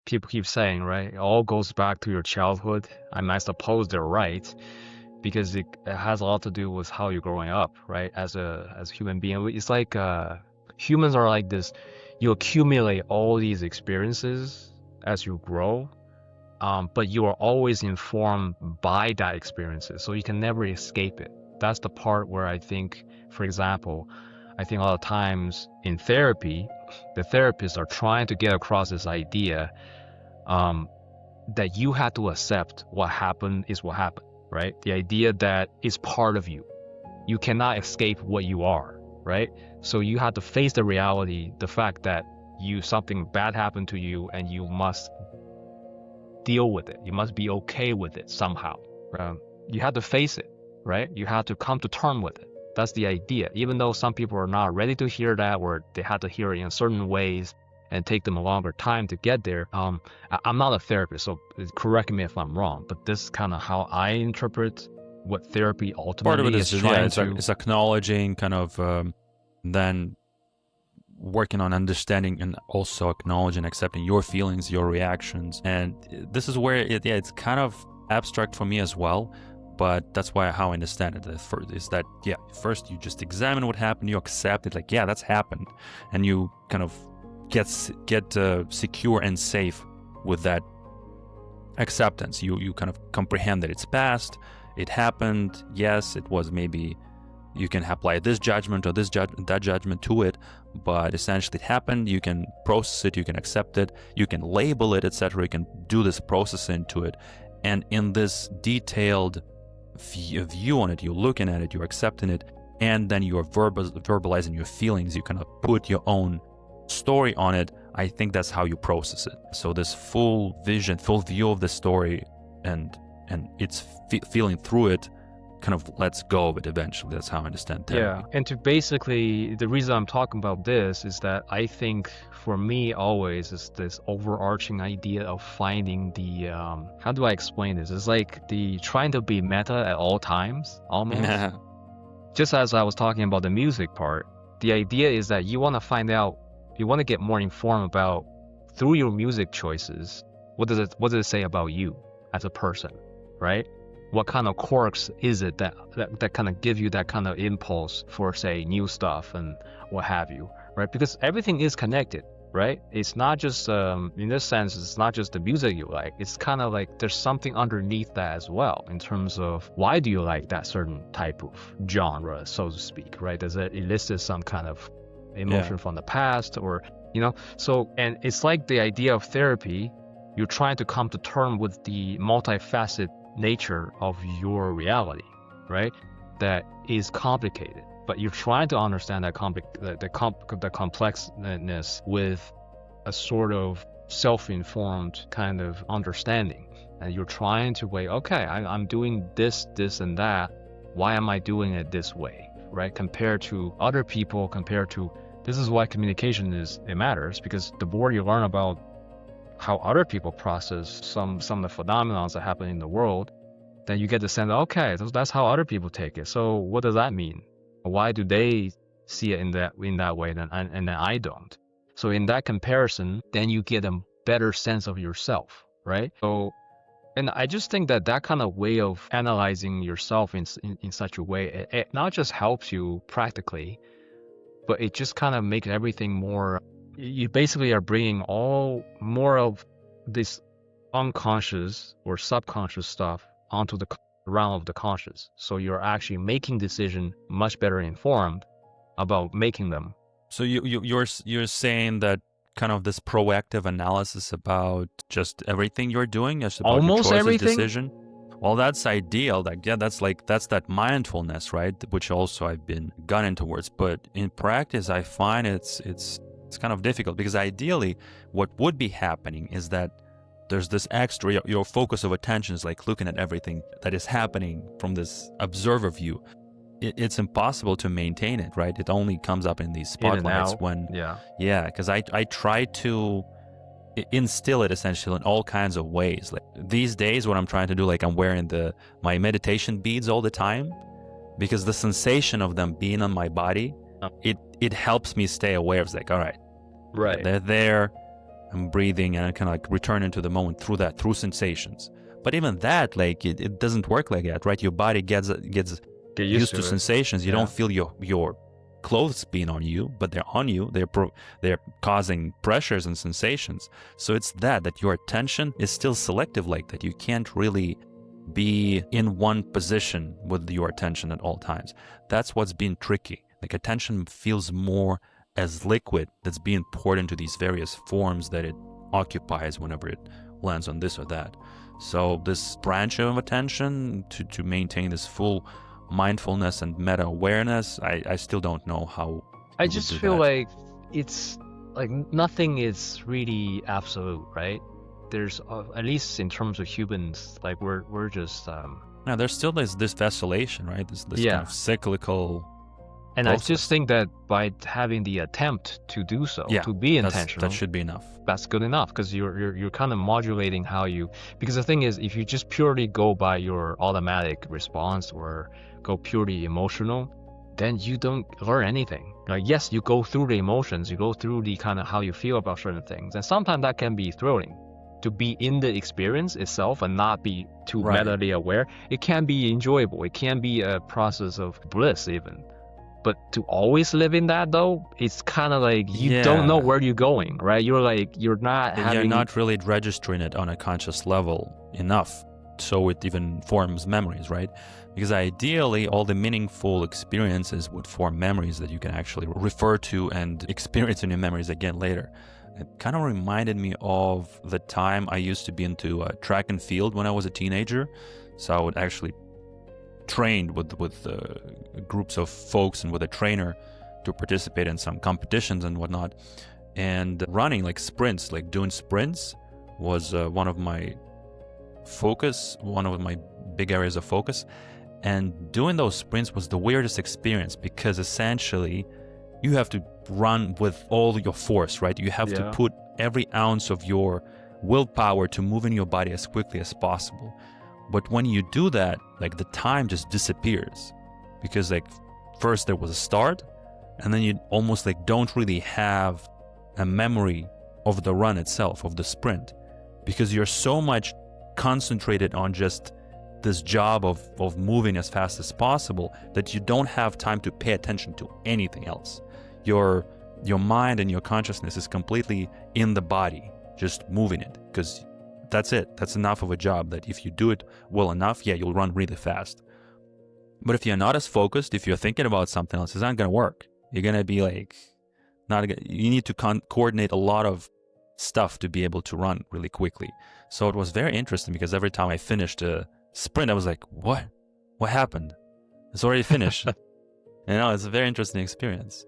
people keep saying, right? It all goes back to your childhood. I mean, I suppose they're right because it has a lot to do with how you're growing up, right? As a human being, it's like humans are like this. You accumulate all these experiences as you grow, but you are always informed by that experiences, so you can never escape it. That's the part where I think, for example, I think a lot of times in therapy, the therapists are trying to get across this idea um, that you have to accept what happened is what happened, right? The idea that it's part of you. You cannot escape what you are, right? So you have to face the reality, the fact that something bad happened to you and you must deal with it. You must be okay with it somehow. You have to face it, right? You have to come to terms with it. That's the idea. Even though some people are not ready to hear that, or they have to hear it in certain ways and take them a longer time to get there. I'm not a therapist, so correct me if I'm wrong, but this is kind of how I interpret what therapy Part of it ultimately is, is trying to. it's acknowledging kind of, then working on understanding and also acknowledging, accepting your feelings, your reactions. And this is where it's kind of abstract for me as well, but that's how I understand it. Is that, first you just examine what happened, you accept it, like, yeah, that's happened, and you kind of get secure and safe with that acceptance. You kind of comprehend that it's past, it happened, yes, it was, maybe you can apply this judgment or that judgment to it, but essentially it happened. You can process it, you can accept it, you can label it, etc. You can do this processing to it, and in this detailed view on it, you're looking at it, you're accepting it, and then you're verbalizing your feelings. You kind of put your own story on it. I think that's how you process it. So this full vision, full view of the story, and it's feeling through it, kind of lets go of it eventually. That's how I understand therapy. Yeah, and to basically, the reason I'm talking about this is that I think for me always is this overarching idea of finding the, how do I explain this? It's like the trying to be meta at all times, almost. Just as I was talking about the music part, the idea is that you want to find out, you want to get more informed about, through your music choices, what does it say about you as a person, right? What kind of quirks is it that kind of give you that kind of impulse for, say, new stuff and what have you, right? Because everything is connected, right? It's not just, in this sense, it's not just the music you like. It's kind of like there's something underneath that as well, in terms of why do you like that certain type of genre, so to speak, right? Does it elicit some kind of emotion from the past, or, So, and it's like the idea of therapy. You're trying to come to terms with the multifaceted nature of your reality, right? That is complicated, but you're trying to understand that the complexness with a sort of self-informed kind of understanding, and you're trying to weigh, okay, I'm doing this and that. Why am I doing it this way, right? Compared to other people, this is why communication it matters, because the more you learn about how other people process some of the phenomena that happen in the world, then you get the sense, okay, that's how other people take it. So what does that mean? Why do they see it in that way, and then I don't? So in that comparison, then you get a better sense of yourself, right? So, and I just think that kind of way of analyzing yourself in such a way, it not just helps you practically, but it just kind of makes everything more. You basically are bringing all more of this unconscious or subconscious stuff onto the realm of the conscious. So you're actually making decision much better informed about making them. So you're saying that kind of this proactive analysis about just everything you're doing, just about Almost your choices, everything? decision. Well, that's ideal. Like, yeah, that's that mindfulness, right? Which also I've been gunning towards. But in practice, I find it's kind of difficult, because ideally what would be happening is that there's this extra, your focus of attention is like looking at everything that is happening from this observer view. It's impossible to maintain it, right? It only comes up in these spotlights when, because I try to instill it essentially in all kinds of ways. Like these days, what I'm trying to do, like I'm wearing my meditation beads all the time, because the sensation of them being on my body, it helps me stay aware. It's like, all right, they're there. I'm breathing, and I can like return into the moment through sensations. But even that, like it doesn't work like that, right? Your body gets Get used to it. sensations. You Yeah. don't feel your clothes being on you, but they're on you. They're causing pressures and sensations. So it's that your attention is still selective like that. You can't really be in one position with your attention at all times. That's what's been tricky. Like attention feels more as liquid that's being poured into these various forms that it occupies whenever it lands on this or that. So this branch of attention to maintain this full mindfulness and meta awareness, I still don't know how. I just feel like it's like nothing is really absolute, right? There's at least in terms of humans, like we're just now there's still this vacillation, right? This kind of cyclical. And process. I just think that by having the attempt to do so, to be intentional, that should be enough. That's good enough, because you're kind of modulating how you. Because the thing is, if you just purely go by your automatic response or go purely emotional, then you don't learn anything. Like yes, you go through the emotions, you go through the kind of how you feel about certain things, and sometimes that can be thrilling. To be in the experience itself and not be too metally aware, it can be enjoyable. It can be a process of bliss even. But to always live in that though, it's kind of like you don't know where you're going, right? You're not really registering it on a conscious level enough, so it even forms memories, right? Because ideally, all the meaningful experiences would form memories that you can actually refer to and experience in your memories again later. It kind of reminded me of the time I used to be into track and field when I was a teenager. So I would actually trained with groups of folks and with a trainer to participate in some competitions and whatnot. And running like sprints, like doing sprints was one of my big areas of focus. And doing those sprints was the weirdest experience, because essentially you have to run with all your force, right? You have to put every ounce of your willpower to move in your body as quickly as possible. But when you do that, like the time just disappears, because like first there was a start, and then you almost like don't really have a memory of the run itself, of the sprint, because you're so much concentrated on just this job of moving as fast as possible that you don't have time to pay attention to anything else. Your mind and your consciousness is completely in the body, just moving it, because that's it. That's enough of a job that if you do it well enough, you'll run really fast. But if you're not as focused, if you're thinking about something else, it's not going to work. You're going to be like, you need to coordinate a lot of stuff to be able to run really quickly. So it was very interesting, because every time I finished a sprint, I was like, what happened? It's already finished. It's a very interesting experience.